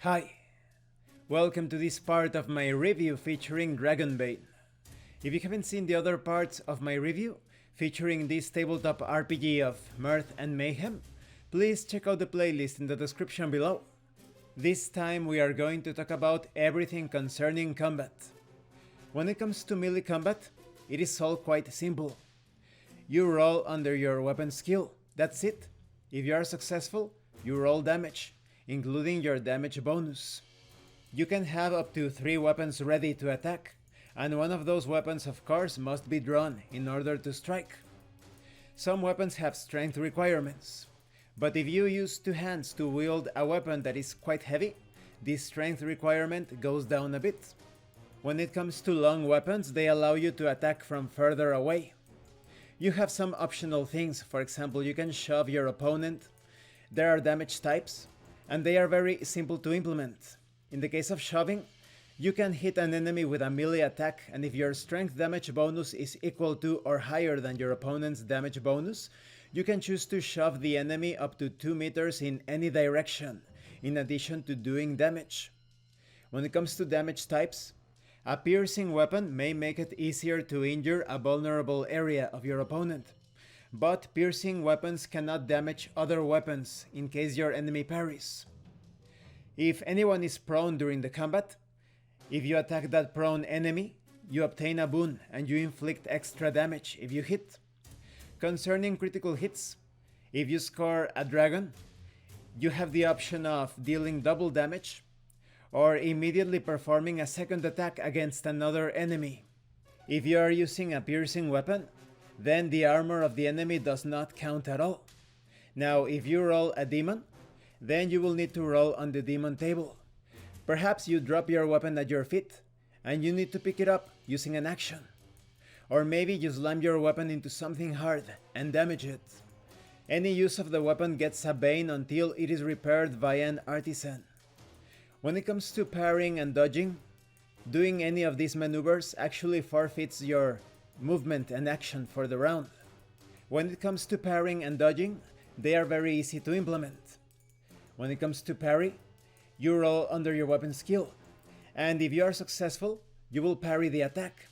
Hi, welcome to this part of my review featuring Dragonbane. If you haven't seen the other parts of my review featuring this tabletop RPG of Mirth and Mayhem, please check out the playlist in the description below. This time we are going to talk about everything concerning combat. When it comes to melee combat, it is all quite simple. You roll under your weapon skill, that's it. If you are successful, you roll damage, including your damage bonus. You can have up to 3 weapons ready to attack, and one of those weapons of course must be drawn in order to strike. Some weapons have strength requirements, but if you use 2 hands to wield a weapon that is quite heavy, this strength requirement goes down a bit. When it comes to long weapons, they allow you to attack from further away. You have some optional things, for example you can shove your opponent. There are damage types, and they are very simple to implement. In the case of shoving, you can hit an enemy with a melee attack, and if your strength damage bonus is equal to or higher than your opponent's damage bonus, you can choose to shove the enemy up to 2 meters in any direction, in addition to doing damage. When it comes to damage types, a piercing weapon may make it easier to injure a vulnerable area of your opponent, but piercing weapons cannot damage other weapons in case your enemy parries. If anyone is prone during the combat, if you attack that prone enemy, you obtain a boon and you inflict extra damage if you hit. Concerning critical hits, if you score a dragon, you have the option of dealing double damage or immediately performing a second attack against another enemy. If you are using a piercing weapon, then the armor of the enemy does not count at all. Now if you roll a demon, then you will need to roll on the demon table. Perhaps you drop your weapon at your feet and you need to pick it up using an action. Or maybe you slam your weapon into something hard and damage it. Any use of the weapon gets a Bane until it is repaired via an artisan. When it comes to parrying and dodging, doing any of these maneuvers actually forfeits your movement and action for the round. When it comes to parrying and dodging, they are very easy to implement. When it comes to parry, you roll under your weapon skill, and if you are successful, you will parry the attack.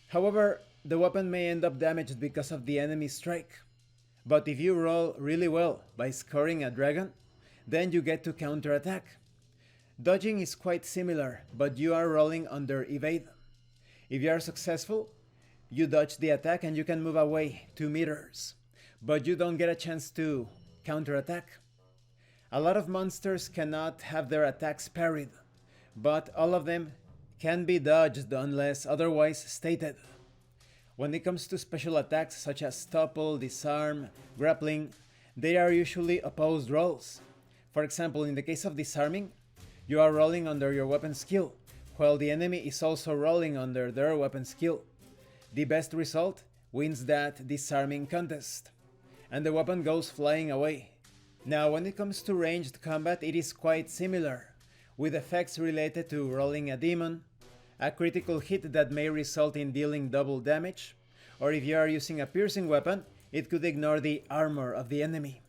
However, the weapon may end up damaged because of the enemy's strike. But if you roll really well by scoring a dragon, then you get to counterattack. Dodging is quite similar, but you are rolling under evade. If you are successful, you dodge the attack and you can move away 2 meters, but you don't get a chance to counterattack. A lot of monsters cannot have their attacks parried, but all of them can be dodged unless otherwise stated. When it comes to special attacks such as topple, disarm, grappling, they are usually opposed rolls. For example, in the case of disarming, you are rolling under your weapon skill, while the enemy is also rolling under their weapon skill. The best result wins that disarming contest, and the weapon goes flying away. Now when it comes to ranged combat, it is quite similar, with effects related to rolling a demon, a critical hit that may result in dealing double damage, or if you are using a piercing weapon, it could ignore the armor of the enemy.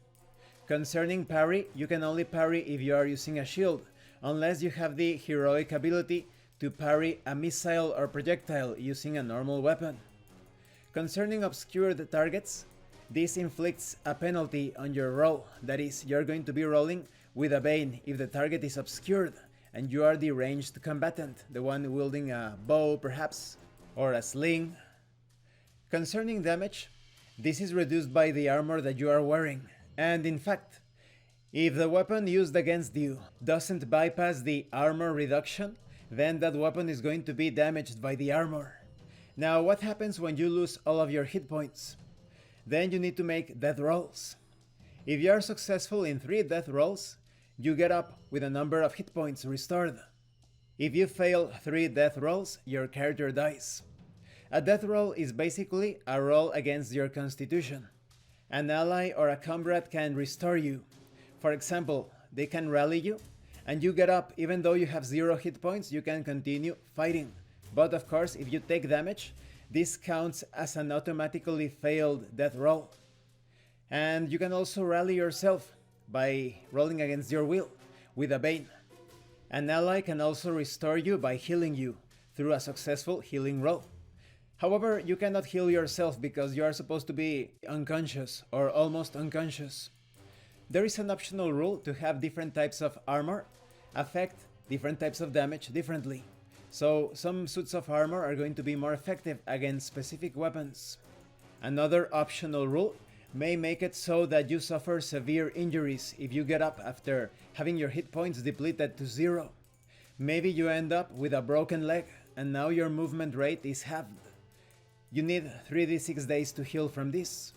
Concerning parry, you can only parry if you are using a shield, unless you have the heroic ability to parry a missile or projectile using a normal weapon. Concerning obscured targets, this inflicts a penalty on your roll, that is, you're going to be rolling with a Bane if the target is obscured and you are the ranged combatant, the one wielding a bow perhaps, or a sling. Concerning damage, this is reduced by the armor that you are wearing, and in fact, if the weapon used against you doesn't bypass the armor reduction, then that weapon is going to be damaged by the armor. Now what happens when you lose all of your hit points? Then you need to make death rolls. If you are successful in 3 death rolls, you get up with a number of hit points restored. If you fail 3 death rolls, your character dies. A death roll is basically a roll against your constitution. An ally or a comrade can restore you. For example, they can rally you, and you get up even though you have 0 hit points, you can continue fighting. But of course, if you take damage, this counts as an automatically failed death roll. And you can also rally yourself by rolling against your will with a Bane. An ally can also restore you by healing you through a successful healing roll. However, you cannot heal yourself because you are supposed to be unconscious or almost unconscious. There is an optional rule to have different types of armor affect different types of damage differently. So some suits of armor are going to be more effective against specific weapons. Another optional rule may make it so that you suffer severe injuries if you get up after having your hit points depleted to 0. Maybe you end up with a broken leg and now your movement rate is halved. You need 3d6 days to heal from this.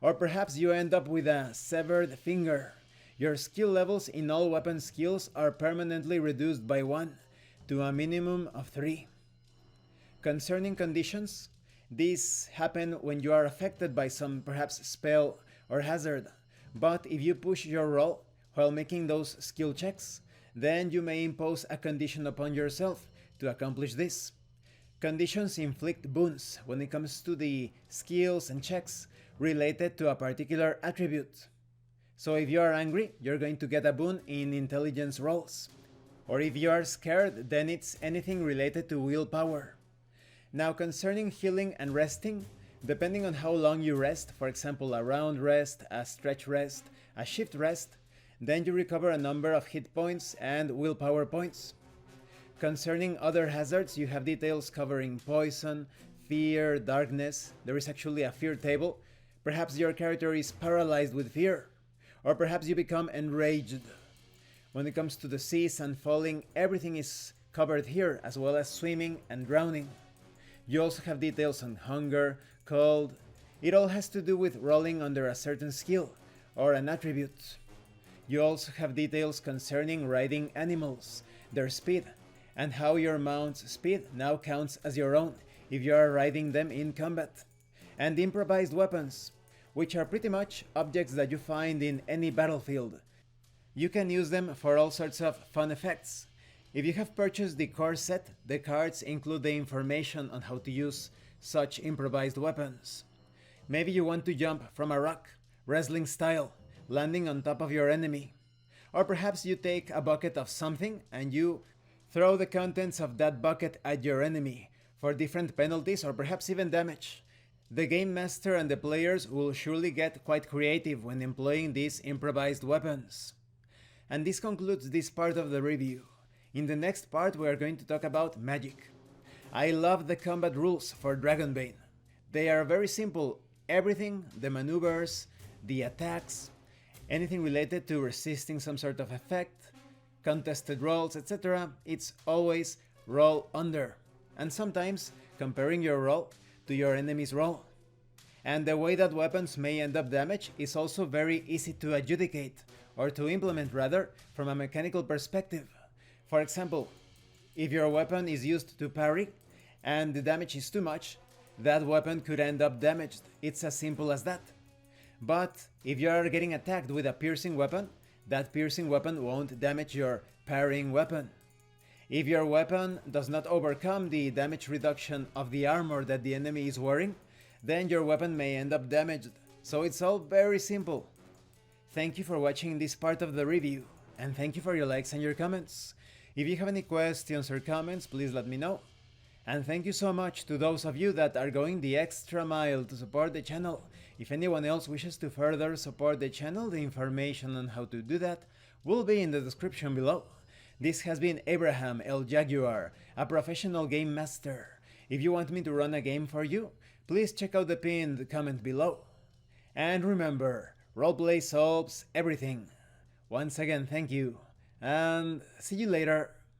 Or perhaps you end up with a severed finger. Your skill levels in all weapon skills are permanently reduced by 1 to a minimum of 3. Concerning conditions, these happen when you are affected by some perhaps spell or hazard, but if you push your roll while making those skill checks, then you may impose a condition upon yourself to accomplish this. Conditions inflict boons when it comes to the skills and checks related to a particular attribute. So if you are angry, you're going to get a boon in intelligence rolls. Or if you are scared, then it's anything related to willpower. Now concerning healing and resting, depending on how long you rest, for example a round rest, a stretch rest, a shift rest, then you recover a number of hit points and willpower points. Concerning other hazards, you have details covering poison, fear, darkness. There is actually a fear table. Perhaps your character is paralyzed with fear, or perhaps you become enraged. When it comes to the seas and falling, everything is covered here, as well as swimming and drowning. You also have details on hunger, cold. It all has to do with rolling under a certain skill or an attribute. You also have details concerning riding animals, their speed, and how your mount's speed now counts as your own if you are riding them in combat. And improvised weapons, which are pretty much objects that you find in any battlefield. You can use them for all sorts of fun effects. If you have purchased the core set, the cards include the information on how to use such improvised weapons. Maybe you want to jump from a rock, wrestling style, landing on top of your enemy. Or perhaps you take a bucket of something and you throw the contents of that bucket at your enemy for different penalties or perhaps even damage. The game master and the players will surely get quite creative when employing these improvised weapons. And this concludes this part of the review. In the next part we are going to talk about magic. I love the combat rules for Dragonbane. They are very simple. Everything, the maneuvers, the attacks, anything related to resisting some sort of effect, contested rolls, etc. It's always roll under. And sometimes comparing your roll to your enemy's roll. And the way that weapons may end up damaged is also very easy to adjudicate, or to implement rather, from a mechanical perspective. For example, if your weapon is used to parry, and the damage is too much, that weapon could end up damaged. It's as simple as that. But if you are getting attacked with a piercing weapon, that piercing weapon won't damage your parrying weapon. If your weapon does not overcome the damage reduction of the armor that the enemy is wearing, then your weapon may end up damaged. So it's all very simple. Thank you for watching this part of the review, and thank you for your likes and your comments. If you have any questions or comments, please let me know. And thank you so much to those of you that are going the extra mile to support the channel. If anyone else wishes to further support the channel, the information on how to do that will be in the description below. This has been Abraham El Jaguar, a professional game master. If you want me to run a game for you, please check out the pinned comment below. And remember, roleplay solves everything. Once again, thank you, and see you later.